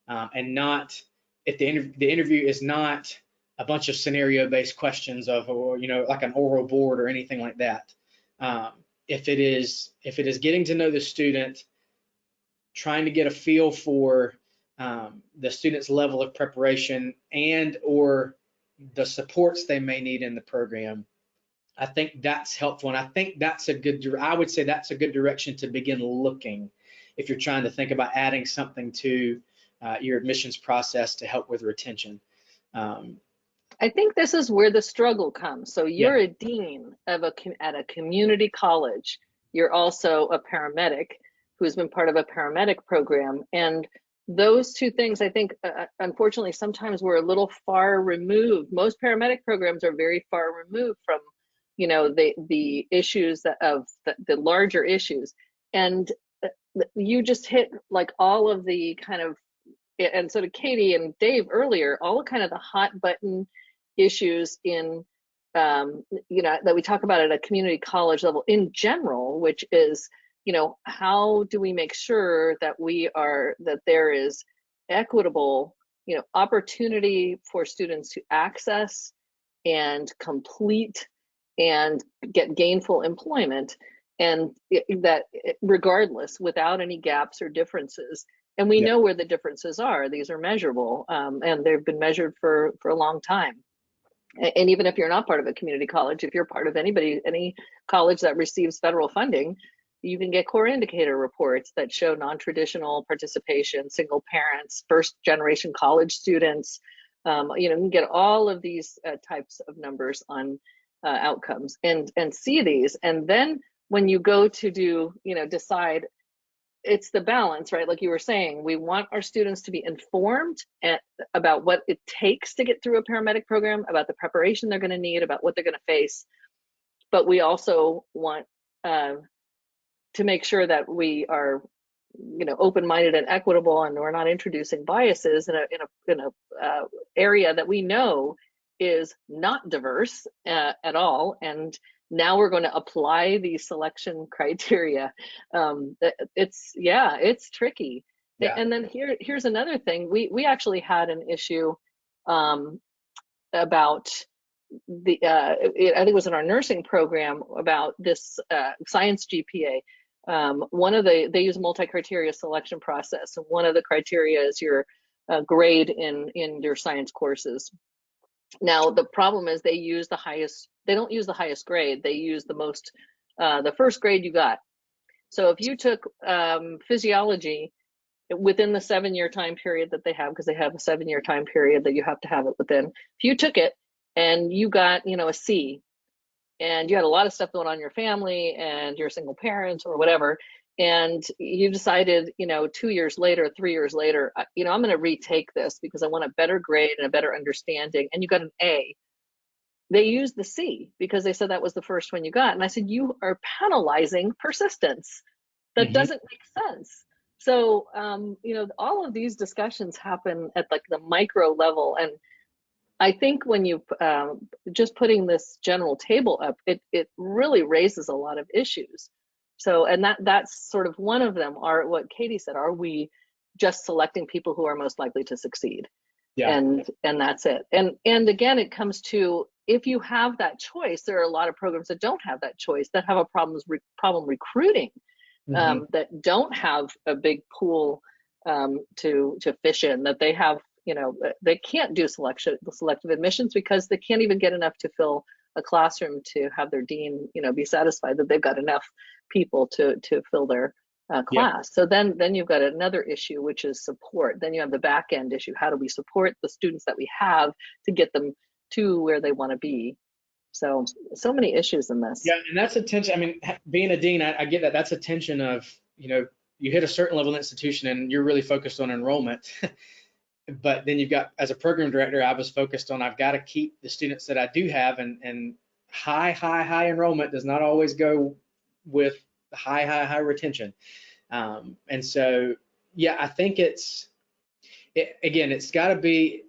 and not, if the interview is not a bunch of scenario-based questions or like an oral board or anything like that. If it is getting to know the student, trying to get a feel for the student's level of preparation and or the supports they may need in the program, I think that's helpful. And I think I would say that's a good direction to begin looking if you're trying to think about adding something to your admissions process to help with retention. I think this is where the struggle comes. So you're a dean at a community college. You're also a paramedic who's been part of a paramedic program. And those two things, I think, unfortunately, sometimes we're a little far removed. Most paramedic programs are very far removed from, the issues of the larger issues. And you just hit all of the kind of, and so did Katie and Dave earlier, all kind of the hot button issues in, that we talk about at a community college level in general, which is, how do we make sure that there is equitable, opportunity for students to access and complete and get gainful employment, and that regardless, without any gaps or differences. And we know where the differences are. These are measurable, and they've been measured for a long time. And even if you're not part of a community college, if you're part of any college that receives federal funding, you can get core indicator reports that show non-traditional participation, single parents, first generation college students. You can get all of these types of numbers on outcomes and see these. And then when you go to decide, it's the balance, right? Like you were saying, we want our students to be informed about what it takes to get through a paramedic program, about the preparation they're going to need, about what they're going to face. but we also want to make sure that we are, open-minded and equitable, and we're not introducing biases in a area that we know is not diverse at all. And now we're going to apply these selection criteria. It's tricky. Yeah. And then here's another thing. We actually had an issue about I think it was in our nursing program about this science GPA. They use multi-criteria selection process, and one of the criteria is your grade in your science courses. Now the problem is they don't use the highest grade. They use the first grade you got. So if you took physiology within the 7-year time period that they have, because they have a 7-year time period that you have to have it within, if you took it and you got a C, and you had a lot of stuff going on in your family and you're a single parent or whatever, and you decided 2 years later, 3 years later, I'm going to retake this because I want a better grade and a better understanding, and you got an A, they used the C because they said that was the first one you got. And I said, you are penalizing persistence. That doesn't make sense. So all of these discussions happen at like the micro level, and I think when you just putting this general table up, it really raises a lot of issues. So, and that's sort of one of them, are what Katie said, are we just selecting people who are most likely to succeed? Yeah. And that's it. And again, it comes to, if you have that choice, there are a lot of programs that don't have that choice, that have a problem recruiting, that don't have a big pool to fish in, that they have, they can't do selective admissions because they can't even get enough to fill a classroom to have their dean, be satisfied that they've got enough people to fill their class. So then you've got another issue, which is support. Then you have the back end issue. How do we support the students that we have to get them to where they want to be? So many issues in this. Yeah, and that's a tension. I mean, being a dean, I get that. That's a tension of, you hit a certain level of institution and you're really focused on enrollment. But then you've got, as a program director, I was focused on, I've got to keep the students that I do have, and high enrollment does not always go with high retention. And so, yeah, I think it's got to be,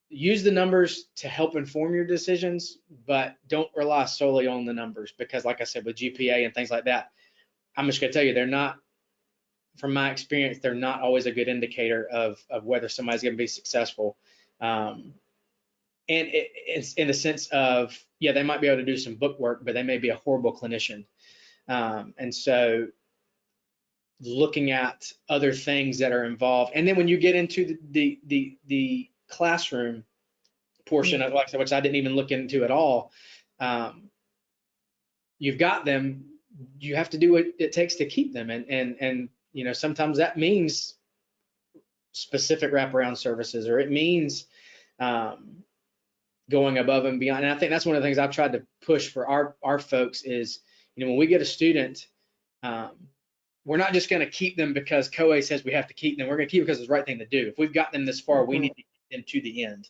use the numbers to help inform your decisions, but don't rely solely on the numbers, because like I said, with GPA and things like that, I'm just going to tell you, they're not, from my experience, they're not always a good indicator of whether somebody's going to be successful. And it's in the sense of, yeah, they might be able to do some book work, but they may be a horrible clinician. And so looking at other things that are involved. And then when you get into the classroom portion of, like I said, which I didn't even look into at all, you've got them, you have to do what it takes to keep them. And sometimes that means specific wraparound services, or it means going above and beyond. And I think that's one of the things I've tried to push for our folks is, when we get a student, we're not just going to keep them because COA says we have to keep them. We're going to keep them because it's the right thing to do. If we've got them this far, we need to get them to the end.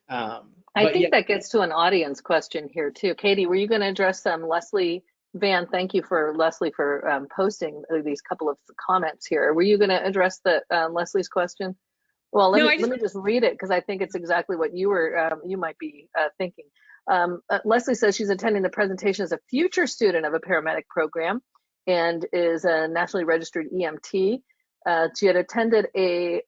I think that gets to an audience question here too. Katie, were you going to address Leslie Van? Thank you for Leslie for posting these couple of comments here. Were you going to address Leslie's question? Well, let me just read it, because I think it's exactly what you were you might be thinking. Leslie says she's attending the presentation as a future student of a paramedic program and is a nationally registered EMT. She had attended a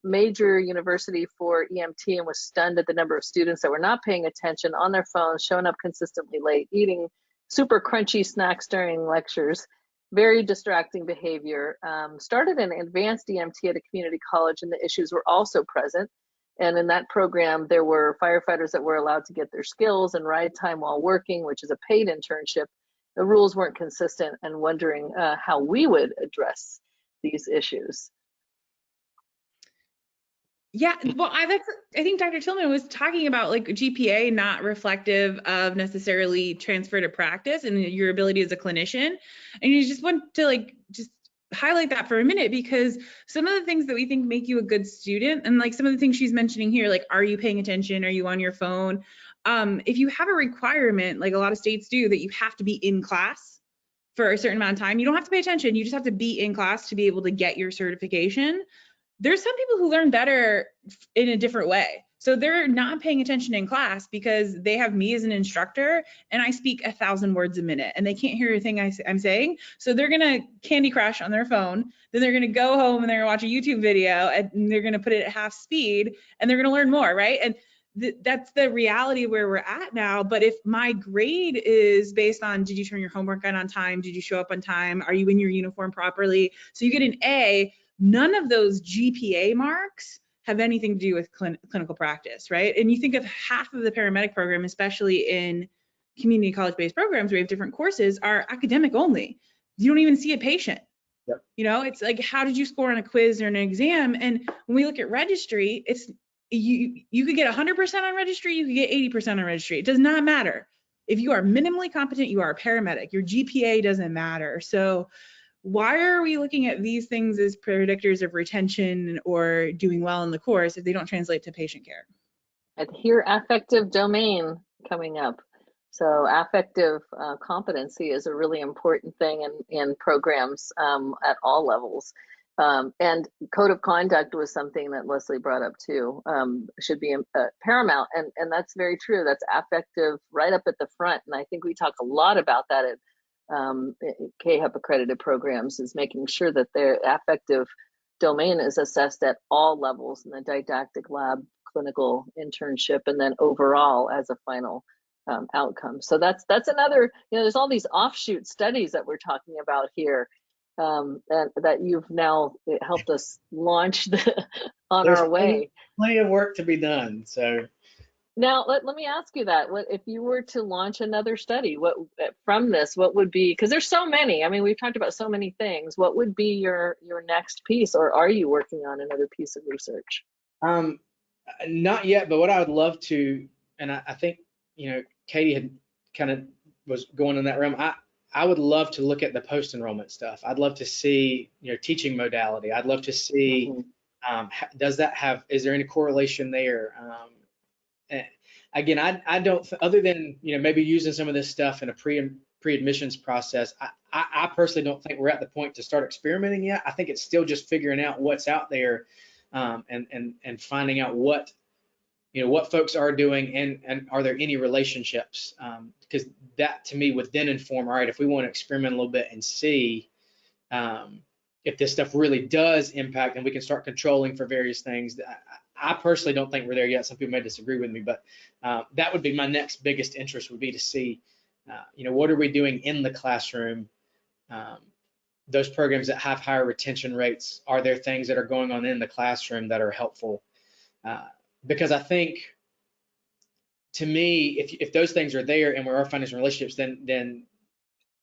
major university for EMT and was stunned at the number of students that were not paying attention, on their phones, showing up consistently late, eating super crunchy snacks during lectures, very distracting behavior. Started an advanced EMT at a community college, and the issues were also present. And in that program, there were firefighters that were allowed to get their skills and ride time while working, which is a paid internship. The rules weren't consistent, and wondering how we would address these issues. Yeah, well, I think Dr. Tillman was talking about like GPA not reflective of necessarily transfer to practice and your ability as a clinician. And you just want to just highlight that for a minute, because some of the things that we think make you a good student, and like some of the things she's mentioning here, like, are you paying attention? Are you on your phone? If you have a requirement, like a lot of states do, that you have to be in class for a certain amount of time, you don't have to pay attention. You just have to be in class to be able to get your certification. There's some people who learn better in a different way. So they're not paying attention in class because they have me as an instructor and I speak 1,000 words a minute and they can't hear a thing I'm saying. So they're gonna Candy Crush on their phone. Then they're gonna go home and they're gonna watch a YouTube video and they're gonna put it at half speed and they're gonna learn more, right? And that's the reality where we're at now. But if my grade is based on, did you turn your homework in on time? Did you show up on time? Are you in your uniform properly? So you get an A. None of those GPA marks have anything to do with clinical practice, right? And you think of half of the paramedic program, especially in community college-based programs where we have different courses, are academic only. You don't even see a patient. Yep. You know, it's like, how did you score on a quiz or an exam? And when we look at registry, it's you could get 100% on registry, you could get 80% on registry. It does not matter. If you are minimally competent, you are a paramedic. Your GPA doesn't matter. So why are we looking at these things as predictors of retention or doing well in the course if they don't translate to patient care? I hear affective domain coming up. So affective competency is a really important thing in programs at all levels. And code of conduct was something that Leslie brought up too, should be paramount. And that's very true. That's affective right up at the front. And I think we talk a lot about that at CAAHEP accredited programs, is making sure that their affective domain is assessed at all levels in the didactic lab, clinical internship, and then overall as a final outcome. So that's another, there's all these offshoot studies that we're talking about here that you've now helped us launch on our way. Plenty of work to be done. So now let me ask you that. What if you were to launch another study? What from this? What would be? Because there's so many. I mean, we've talked about so many things. What would be your next piece, or are you working on another piece of research? Not yet, but what I would love to, and I think Katie had kind of was going in that realm. I would love to look at the post-enrollment stuff. I'd love to see teaching modality. I'd love to see does that have, is there any correlation there? Again, I don't, other than maybe using some of this stuff in a pre-admissions process, I personally don't think we're at the point to start experimenting yet. I think it's still just figuring out what's out there and finding out what folks are doing and are there any relationships, because that to me would then inform, all right, if we want to experiment a little bit and see if this stuff really does impact and we can start controlling for various things. I personally don't think we're there yet. Some people may disagree with me, but that would be my next biggest interest, would be to see, what are we doing in the classroom? Those programs that have higher retention rates, are there things that are going on in the classroom that are helpful? Because I think, to me, if those things are there and we are finding some relationships, then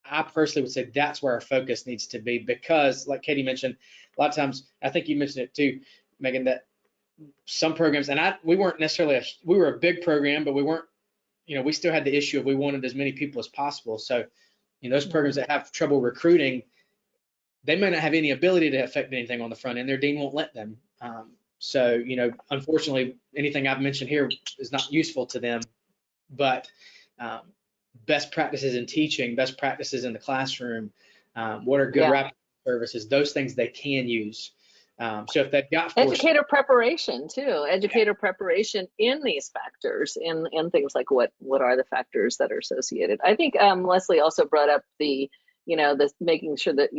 I personally would say that's where our focus needs to be. Because, like Katie mentioned, a lot of times, I think you mentioned it too, Megan, that some programs, and we weren't necessarily we were a big program, but we weren't, we still had the issue of we wanted as many people as possible. So, those programs that have trouble recruiting, they may not have any ability to affect anything on the front end. Their dean won't let them. So, unfortunately, anything I've mentioned here is not useful to them. But best practices in teaching, best practices in the classroom, what are good rapid services, those things they can use. So if they've got educator preparation too, preparation in these factors, in things like what are the factors that are associated. I think Leslie also brought up the making sure that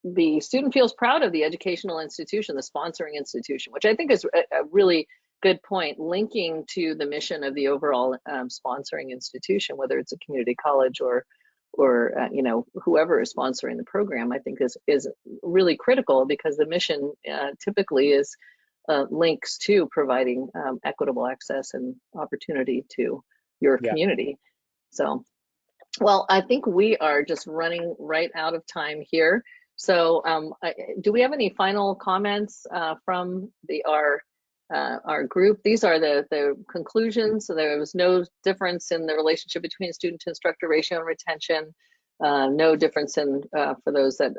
the student feels proud of the educational institution, the sponsoring institution, which I think is a really good point, linking to the mission of the overall sponsoring institution, whether it's a community college or whoever is sponsoring the program. I think is really critical, because the mission typically is links to providing equitable access and opportunity to your community. So, well, I think we are just running right out of time here. So do we have any final comments from our group? These are the conclusions. So there was no difference in the relationship between student to instructor ratio and retention. no difference in for those that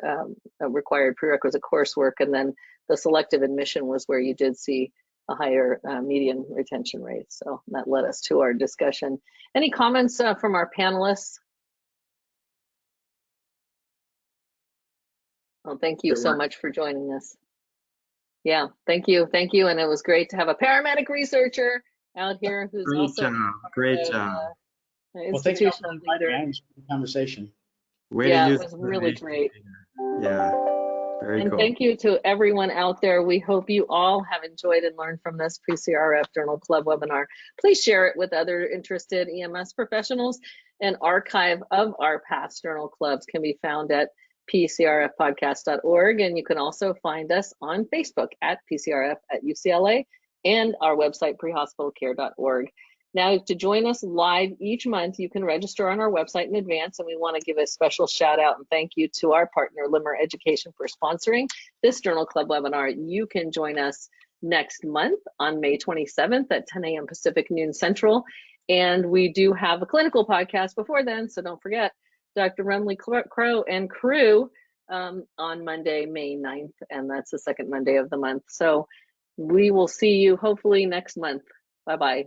required prerequisite coursework, and then the selective admission was where you did see a higher median retention rate. So that led us to our discussion. Any comments from our panelists? Well, thank you so much for joining us. Yeah, thank you, and it was great to have a paramedic researcher out here who's great job. Well, thanks for institutional inviting me. I leader. enjoyed the conversation. Yeah, it was really great. Yeah, very And cool. thank you to everyone out there. We hope you all have enjoyed and learned from this PCRF Journal Club webinar. Please share it with other interested EMS professionals. An archive of our past journal clubs can be found at pcrfpodcast.org, and you can also find us on Facebook at PCRF at UCLA and our website prehospitalcare.org. Now, to join us live each month, you can register on our website in advance, and we want to give a special shout out and thank you to our partner, Limmer Education, for sponsoring this Journal Club webinar. You can join us next month on May 27th at 10 a.m. Pacific, noon Central, and we do have a clinical podcast before then, so don't forget Dr. Remley Crow and crew on Monday, May 9th, and that's the second Monday of the month. So we will see you hopefully next month. Bye-bye.